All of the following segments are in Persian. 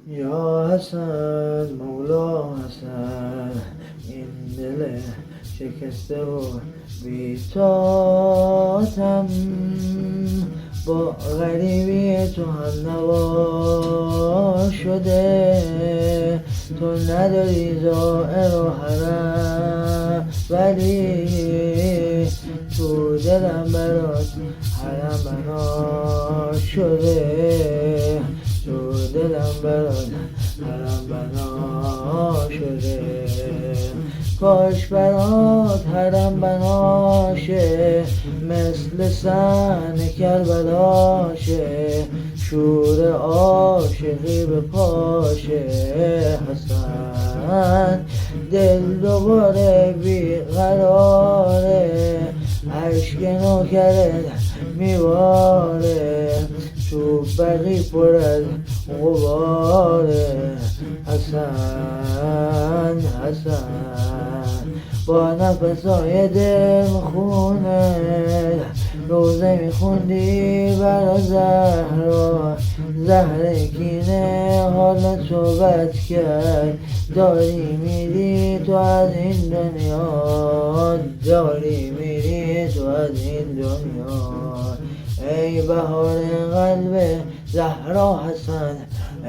یا حسن مولا حسن، این دل شکسته و بی‌تاتم با غریبی تو هم نوا شده. تو نداری زائر و حرم، ولی تو دلم برات حرم بنا شده. تو دلم برات حرم بنا شده. کاش برات حرم بنا شه، مثل سن کربلا شه، شور عاشقی به پاشه. حسن دل دوباره بیقراره، اشک نوکرت میباره، تو بقی پر از غباره. حسن حسن با نفسای دل خونه، روزه میخوندی برا زهرا، زهر کینه حالت تو بد کرد. داری میری تو از این دنیا، داری میری تو از این دنیا. ای بهار قلب زهرا حسن،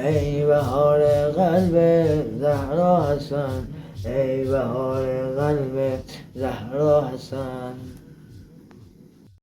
ای بهار قلب زهرا حسن، ای بهار قلب زهرا حسن.